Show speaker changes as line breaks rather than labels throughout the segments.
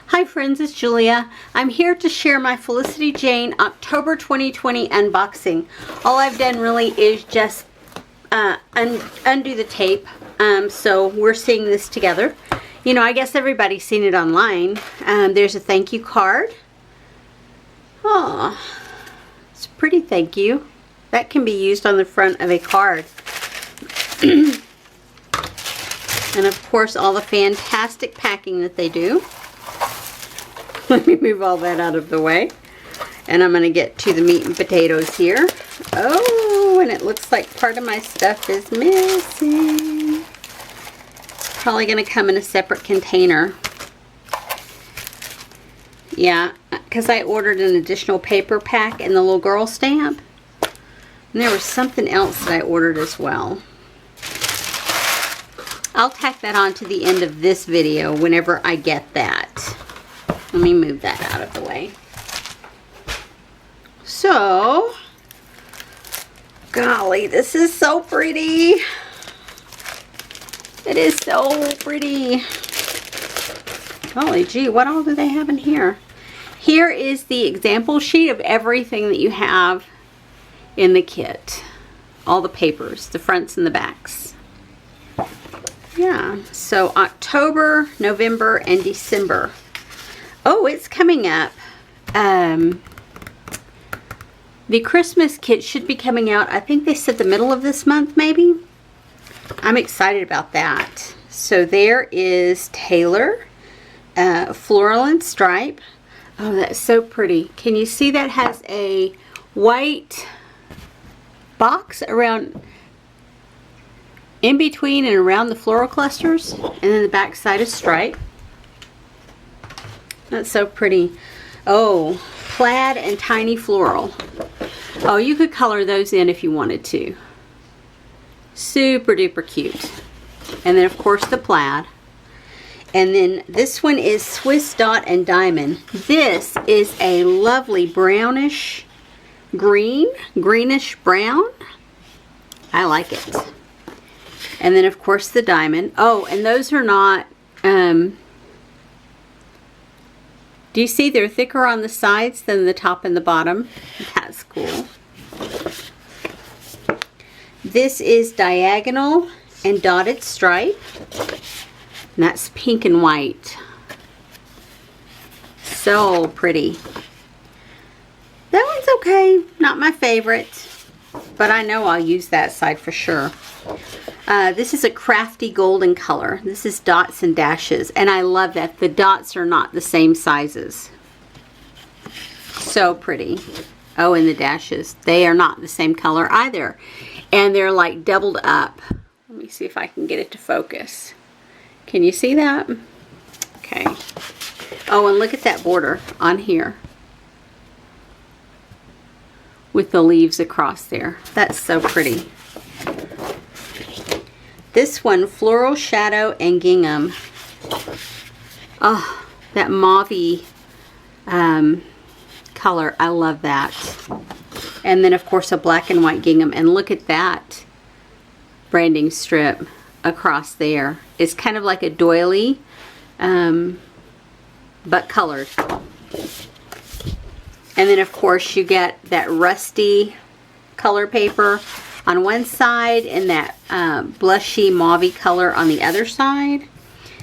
Hi friends, it's Julia. I'm here to share my Felicity Jane October 2020 unboxing. All I've done really is just undo the tape, so we're seeing this together. You know, I guess everybody's seen it online. There's a thank you card. Oh, it's a pretty thank you. That can be used on the front of a card. And of course all the fantastic packing that they do. Let me move all that out of the way. And I'm going to get to the meat and potatoes here. Oh, and it looks like part of my stuff is missing. Probably going to come in a separate container. Yeah, because I ordered an additional paper pack and the little girl stamp. And there was something else that I ordered as well. I'll tack that on to the end of this video whenever I get that. Let me move that out of the way. So, golly, this is so pretty. It is so pretty. Golly gee, what all do they have in here? Here is the example sheet of everything that you have in the kit. All the papers, the fronts and the backs. Yeah, so October, November, and December. Oh, it's coming up. The Christmas kit should be coming out, I think they said the middle of this month, maybe. I'm excited about that. So there is Taylor, floral and stripe. Oh, that's so pretty. Can you see that has a white box around, in between and around the floral clusters, and then the back side is stripe. That's so pretty. Oh, plaid and tiny floral. Oh, you could color those in if you wanted to. Super duper cute. And then of course the plaid. And then this one is Swiss Dot and Diamond. This is a lovely brownish green, greenish brown. I like it. And then of course the diamond. Oh, and those are not, do you see they're thicker on the sides than the top and the bottom? That's cool. This is diagonal and dotted stripe. And that's pink and white. So pretty. That one's okay. Not my favorite. But I know I'll use that side for sure. This is a crafty golden color. This is dots and dashes, and I love that the dots are not the same sizes. So pretty. Oh, and the dashes, they are not the same color either, and they're like doubled up. Let me see if I can get it to focus. Can you see that? Okay. Oh, and look at that border on here with the leaves across there. That's so pretty. This one, Floral Shadow and Gingham. Oh, that mauve-y color. I love that. And then, of course, a black and white gingham. And look at that branding strip across there. It's kind of like a doily, but colored. And then, of course, you get that rusty color paper on one side and that blushy mauve color on the other side,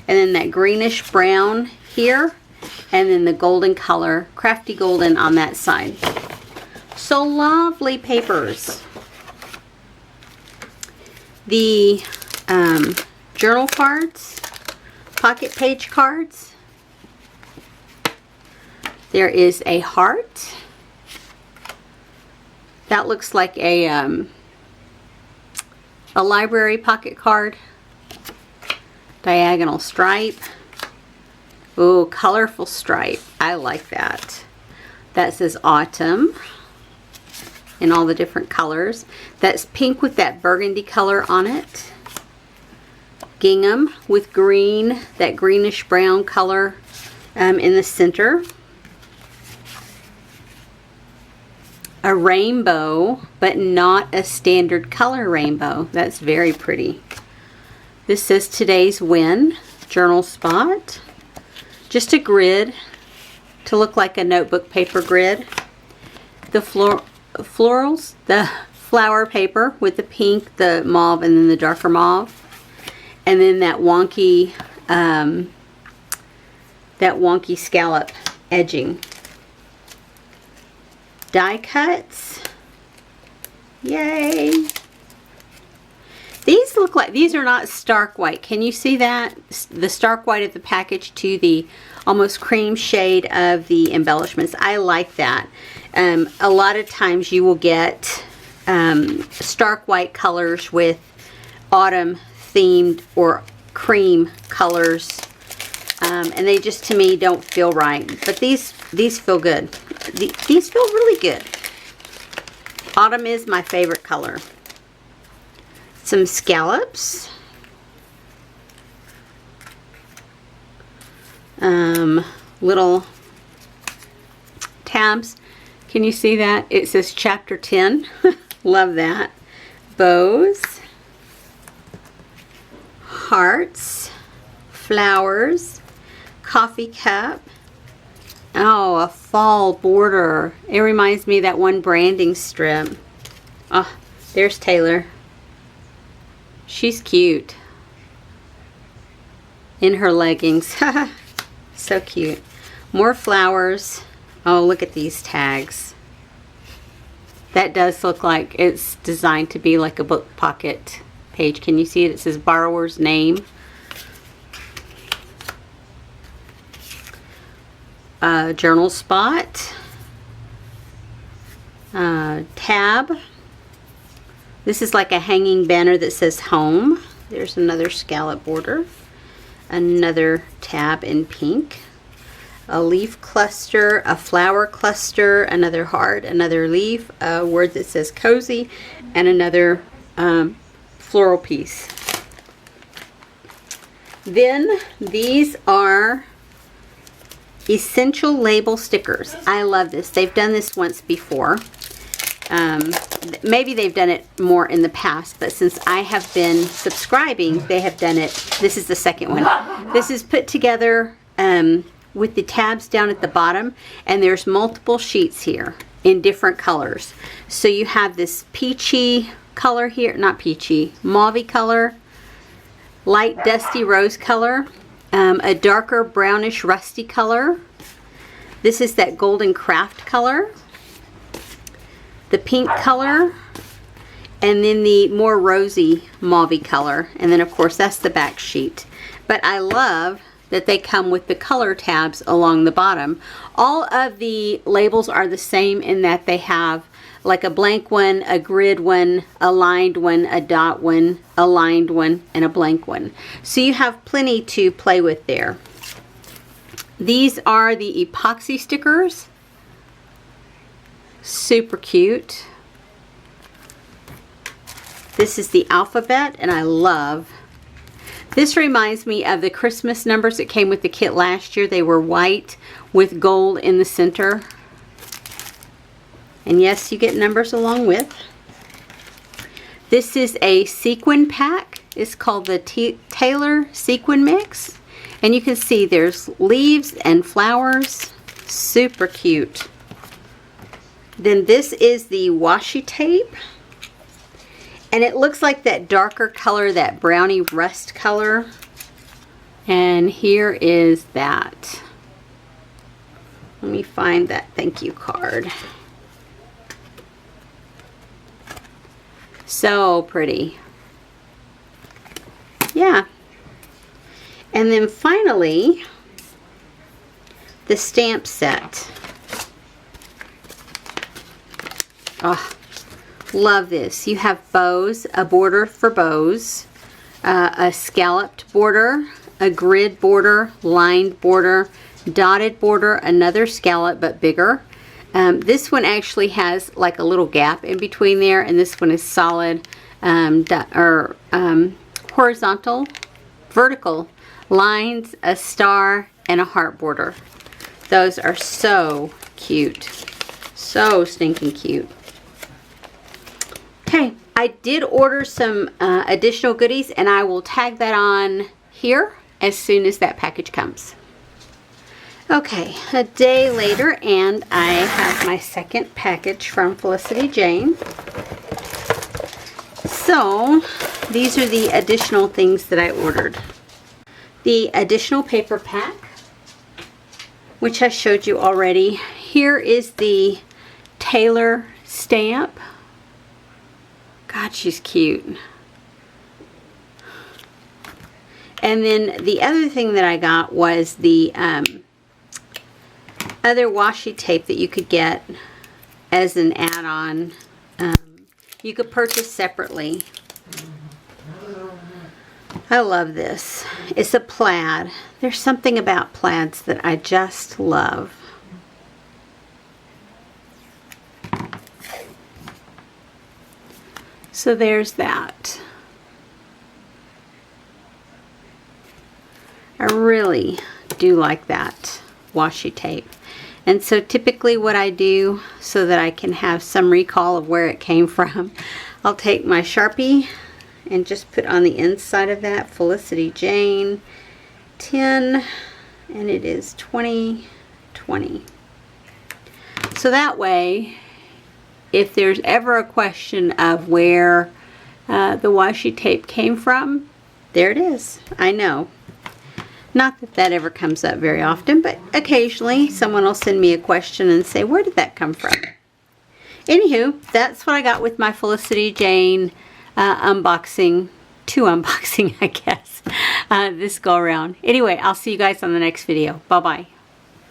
and then that greenish brown here, and then the golden color, crafty golden, on that side. So lovely papers. The journal cards, pocket page cards. There is a heart. That looks like a library pocket card. Diagonal stripe. Ooh, colorful stripe. I like that. That says autumn in all the different colors. That's pink with that burgundy color on it. Gingham with green, that greenish brown color in the center. A rainbow, but not a standard color rainbow. That's very pretty. This says Today's Win, journal spot. just a grid to look like a notebook paper grid. The florals, the flower paper with the pink, the mauve, and then the darker mauve. And then that wonky scallop edging. Die cuts. Yay! These look like, these are not stark white. Can you see that? The stark white of the package to the almost cream shade of the embellishments. I like that. A lot of times you will get stark white colors with autumn themed or cream colors. And they just, to me, don't feel right. But these feel good. These feel really good. Autumn is my favorite color. Some scallops. Little tabs. Can you see that? It says chapter 10. Love that. Bows. Hearts. Flowers. Coffee cup. Oh, a fall border. It reminds me of that one branding strip. Oh, there's Taylor. She's cute. In her leggings. So cute. More flowers. Oh, look at these tags. That does look like it's designed to be like a book pocket page. Can you see it? It says borrower's name. Journal spot. Tab. This is like a hanging banner that says home. There's another scallop border. Another tab in pink. A leaf cluster, a flower cluster, another heart, another leaf, a word that says cozy, and another floral piece. Then these are essential label stickers. I love this. They've done this once before. Maybe they've done it more in the past, but since I have been subscribing, they have done it. This is the second one. This is put together with the tabs down at the bottom, and there's multiple sheets here in different colors. So you have this peachy color here, not peachy, mauve color, light dusty rose color, a darker brownish rusty color. This is that golden craft color, the pink color, and then the more rosy mauve color. And then of course that's the back sheet. But I love that they come with the color tabs along the bottom. All of the labels are the same in that they have like a blank one, a grid one, a lined one, a dot one, a lined one, and a blank one. So you have plenty to play with there. These are the epoxy stickers. Super cute. This is the alphabet, and I love. This reminds me of the Christmas numbers that came with the kit last year. They were white with gold in the center. And yes, you get numbers along with. This is a sequin pack. It's called the Taylor Sequin Mix. And you can see there's leaves and flowers. Super cute. Then this is the washi tape. And it looks like that darker color, that brownie rust color. And here is that. Let me find that thank you card. So pretty. Yeah. And then finally, the stamp set. Oh, love this. You have bows, a border for bows, a scalloped border, a grid border, lined border, dotted border, another scallop but bigger. This one actually has like a little gap in between there, and this one is solid horizontal, vertical lines, a star, and a heart border. Those are so cute. So stinking cute. Okay, I did order some additional goodies, and I will tag that on here as soon as that package comes. Okay, a day later, and I have my second package from Felicity Jane. So, these are the additional things that I ordered. The additional paper pack, which I showed you already. Here is the Taylor stamp. God, she's cute. And then the other thing that I got was the other washi tape that you could get as an add-on. You could purchase separately. I love this. It's a plaid. There's something about plaids that I just love. So there's that. I really do like that washi tape. And so typically what I do, so that I can have some recall of where it came from, I'll take my Sharpie and just put on the inside of that Felicity Jane 10, and it is 2020. So that way, if there's ever a question of where the washi tape came from, there it is. I know. Not that that ever comes up very often, but occasionally someone will send me a question and say, where did that come from? Anywho, that's what I got with my Felicity Jane unboxing. 2 unboxing, I guess, this go around. Anyway, I'll see you guys on the next video. Bye-bye.